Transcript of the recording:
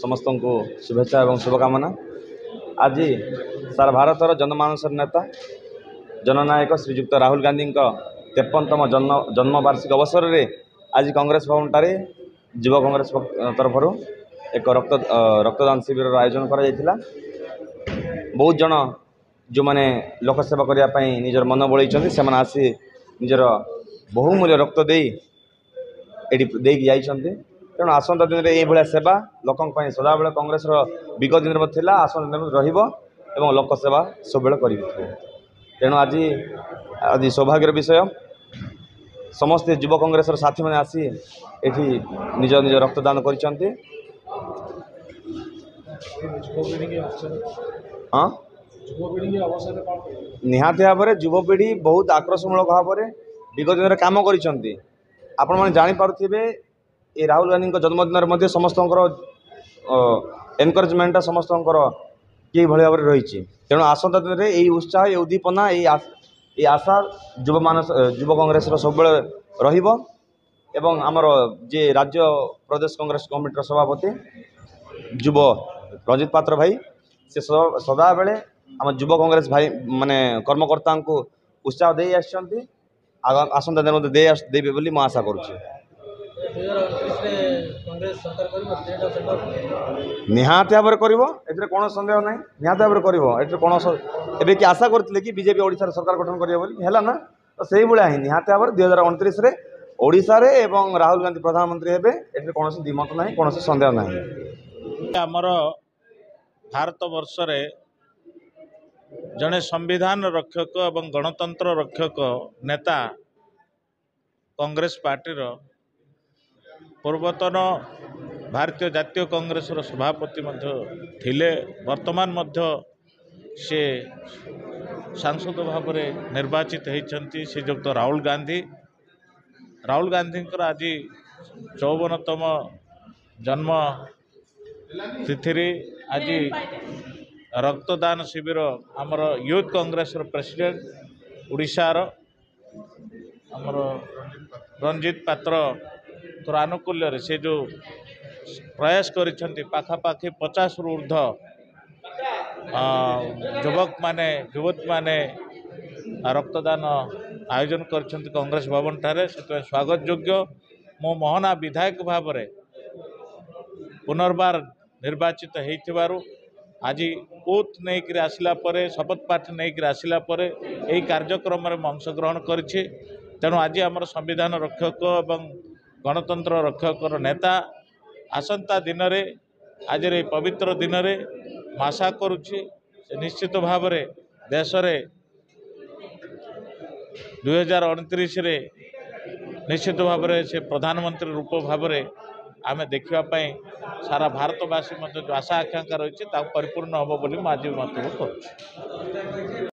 समस्त को शुभेच्छा और शुभकामना। आज सारा भारतर जनमानस नेता जननायक श्रीजुक्त राहुल गांधी 53तम जन्मवार्षिक अवसर में आज कांग्रेस भवन ठारे युवा कांग्रेस तरफ एक रक्तदान शिविर आयोजन करा। बहुत जन जो मैंने लोकसेवा करने निजर मन बढ़ाई से आसी निजर बहुमूल्य रक्त दे तेणु आसंता दिन में यह सेवा लोकों सदा बेले कांग्रेस विगत दिन में आसंता दिन में लोक सेवा सब कर तेणु आज सौभाग्यर विषय समस्ते युवा कांग्रेस साथी मैंने आसी एठी निज निज रक्तदान कर। हाँ निहाती भाव में युवपीढ़ी बहुत आक्रोशमूलक भाव में विगत दिन में कम कर ये राहुल गांधी जन्मदिन में समस्त एनकरेजमेंट समस्त कि भाव में रही। तेणु आसंता दिन में यही उत्साह ये उद्दीपना ये आशा युव कांग्रेस सब रमर जे राज्य प्रदेश कांग्रेस कमिटी सभापति युव रंजित पात्र भाई से सदा बेले आम युव कांग्रेस भाई माने कर्मकर्ता को उत्साह दे आसंता दिन देवे बोली मैं आशा करुँच। निहाती भाव में कौन सन्देह ना निहाती भाव में कौन एवं कि आशा करते कि बीजेपी ओडिशा सरकार गठन करेगा ना तो से भाया ही निहाती भाव 2029 ओडिशा रे एवं राहुल गांधी प्रधानमंत्री हेबे एटे कौन द्विमत ना कौन सन्देह ना। आमर भारत वर्ष रे जड़े संविधान रक्षक एवं गणतंत्र रक्षक नेता कांग्रेस पार्टी पूर्वतन भारतीय जातीय कांग्रेस सभापति थिले वर्तमान से सांसद भाव में निर्वाचित होती श्रीजुक्त राहुल गांधी आज 54तम जन्म तिथि आज रक्तदान शिविर आमर यूथ कांग्रेस प्रेसिडेंट उड़ीसार आमर रंजित पात्र तोर आनुकूल्य से जो प्रयास करिसेंती पाखापाखि 50 रु ऊर्ध युवक माने युवती माने रक्तदान आयोजन कर कांग्रेस भवन ठारे से स्वागत योग्य मो मोहना विधायक भाव में पुनर्बार निर्वाचित होइथिबारु आज ओथ नहीं आसला परे शपथ पाठ नहीं आसला परे यही कार्यक्रम में अंशग्रहण करिछि। तेणु आज आमर संविधान रक्षक एवं गणतंत्र रक्षक नेता आसंता दिन में आज पवित्र दिन में आशा करुछि निश्चित भाव में देश रे 2029 निश्चित भाव में से प्रधानमंत्री रूप भाव में आम देखापी सारा भारतवासी जो आशा आकांक्षा रही परिपूर्ण हम बोली आज मत करुँ।